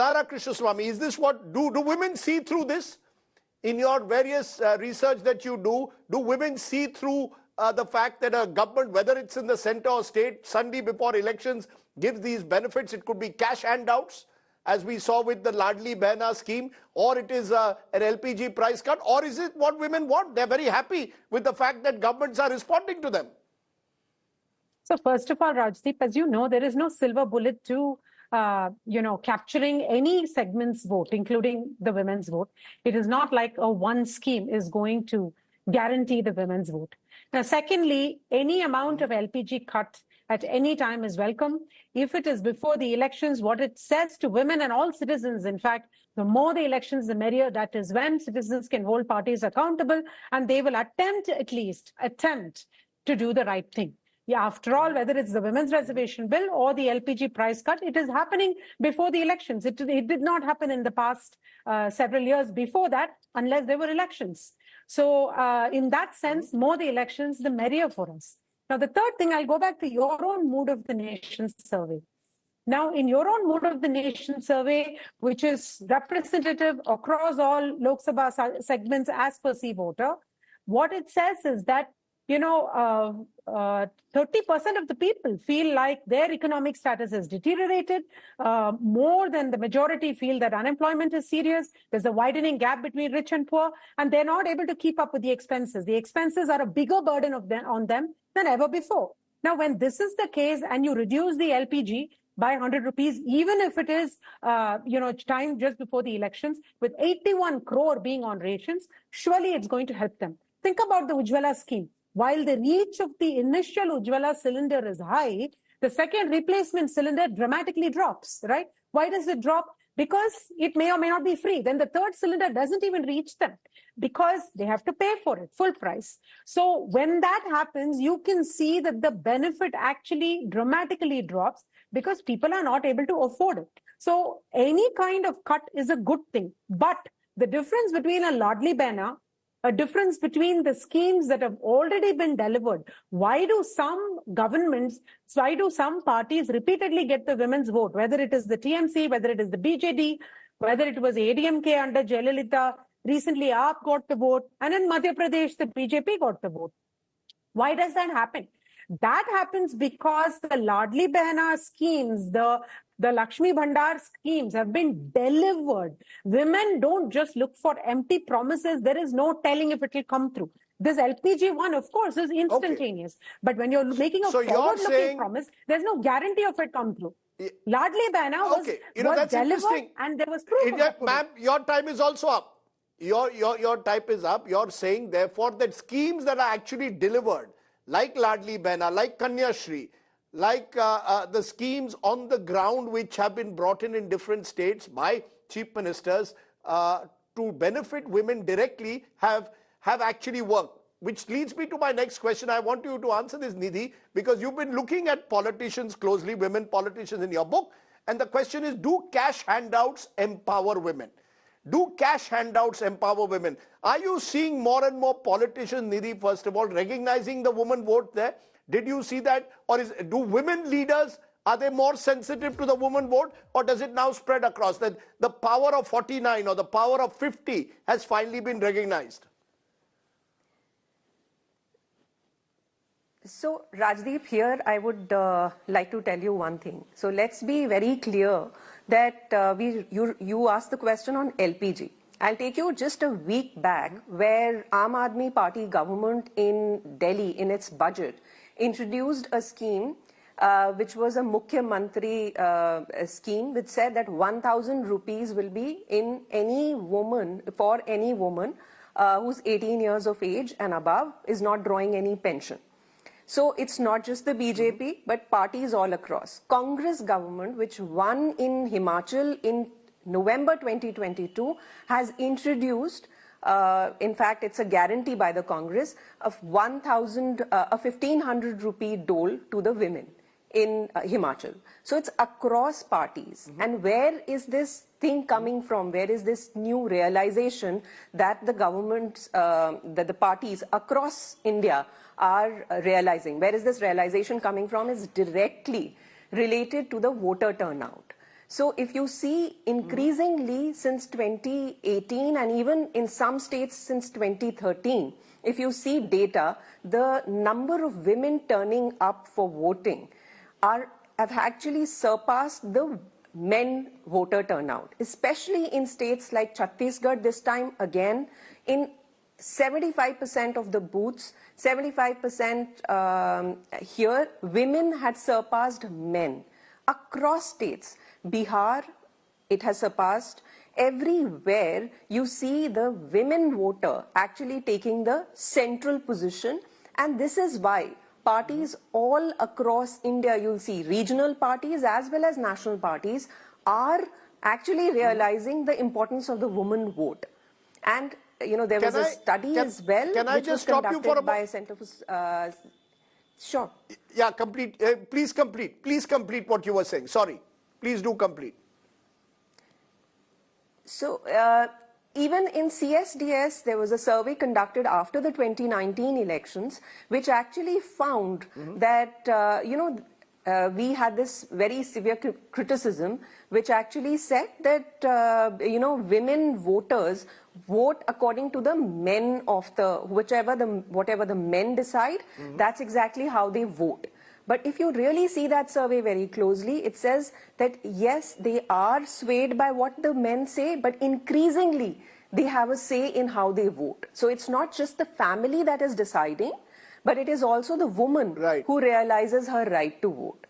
Tara Krishnaswamy, is this what, do women see through this? In your various research that you do women see through the fact that a government, whether it's in the center or state, Sunday before elections, gives these benefits? It could be cash handouts, as we saw with the Ladli-Bena scheme, or it is an LPG price cut, or is it what women want? They're very happy with the fact that governments are responding to them. So first of all, Rajdeep, as you know, there is no silver bullet to capturing any segment's vote, including the women's vote. It is not like a one scheme is going to guarantee the women's vote. Now, secondly, any amount of LPG cut at any time is welcome. If it is before the elections, what it says to women and all citizens, in fact, the more the elections, the merrier. That is when citizens can hold parties accountable, and they will at least attempt to do the right thing. Yeah, after all, whether it's the women's reservation bill or the LPG price cut, it is happening before the elections. It did not happen in the past several years before that, unless there were elections. So in that sense, more the elections, the merrier for us. Now, the third thing, I'll go back to your own Mood of the Nation survey. Now, in your own Mood of the Nation survey, which is representative across all Lok Sabha segments as per C voter, what it says is that 30% of the people feel like their economic status has deteriorated. More than the majority feel that unemployment is serious. There's a widening gap between rich and poor, and they're not able to keep up with the expenses. The expenses are a bigger burden on them than ever before. Now, when this is the case and you reduce the LPG by 100 rupees, even if it is, time just before the elections, with 81 crore being on rations, surely it's going to help them. Think about the Ujjwala scheme. While the reach of the initial Ujjwala cylinder is high, the second replacement cylinder dramatically drops, right? Why does it drop? Because it may or may not be free. Then the third cylinder doesn't even reach them because they have to pay for it, full price. So when that happens, you can see that the benefit actually dramatically drops because people are not able to afford it. So any kind of cut is a good thing. But the difference between a Ladli-Bena, a difference between the schemes that have already been delivered. Why do some parties repeatedly get the women's vote, whether it is the TMC, whether it is the BJD, whether it was ADMK under Jayalalitha, recently AAP got the vote, and in Madhya Pradesh, the BJP got the vote. Why does that happen? That happens because the Ladli-Bena schemes, the Lakshmi Bhandar schemes have been delivered. Women don't just look for empty promises. There is no telling if it will come through. This LPG one, of course, is instantaneous. Okay. But when you're making a forward-looking promise, there's no guarantee of it come through. Ladli-Bena was delivered and there was proof. Ma'am, your time is also up. Your time is up. You're saying, therefore, that schemes that are actually delivered, like Ladli-Bena, like Kanya Shri, like the schemes on the ground which have been brought in different states by chief ministers to benefit women directly have actually worked. Which leads me to my next question. I want you to answer this, Nidhi, because you've been looking at politicians closely, women politicians in your book. And the question is, do cash handouts empower women? Do cash handouts empower women? Are you seeing more and more politicians, Nidhi, first of all, recognizing the woman vote there? Did you see that? Or do women leaders, are they more sensitive to the woman vote? Or does it now spread across that the power of 49 or the power of 50 has finally been recognized? So, Rajdeep, here I would like to tell you one thing. So, let's be very clear that you asked the question on LPG. I'll take you just a week back where Aam Aadmi Party government in Delhi, in its budget, introduced a scheme which was a Mukhya Mantri scheme which said that 1,000 rupees will be in any woman, for any woman who's 18 years of age and above is not drawing any pension. So it's not just the BJP, but parties all across. Congress government, which won in Himachal in November 2022, has introduced, in fact, it's a guarantee by the Congress, of 1,500 rupee dole to the women in Himachal. So it's across parties. And where is this thing coming from? Where is this new realization that the governments, that the parties across India are realizing? Where is this realization coming from? Is directly related to the voter turnout. So if you see increasingly since 2018 and even in some states since 2013, if you see data, the number of women turning up for voting have actually surpassed the men voter turnout, especially in states like Chhattisgarh this time again. In 75% of the booths, 75% here, women had surpassed men across states. Bihar, it has surpassed. Everywhere you see the women voter actually taking the central position, and this is why parties all across India, you'll see regional parties as well as national parties are actually realizing the importance of the woman vote. And there was a study as well, which was conducted by a Center for... Sure. Yeah, complete. Please complete. Please complete what you were saying. Sorry. Please do complete. So, even in CSDS, there was a survey conducted after the 2019 elections, which actually found that, we had this very severe criticism, which actually said that, women voters vote according to the men of whatever the men decide, that's exactly how they vote. But if you really see that survey very closely, it says that yes, they are swayed by what the men say, but increasingly they have a say in how they vote. So it's not just the family that is deciding, but it is also the woman who realizes her right to vote.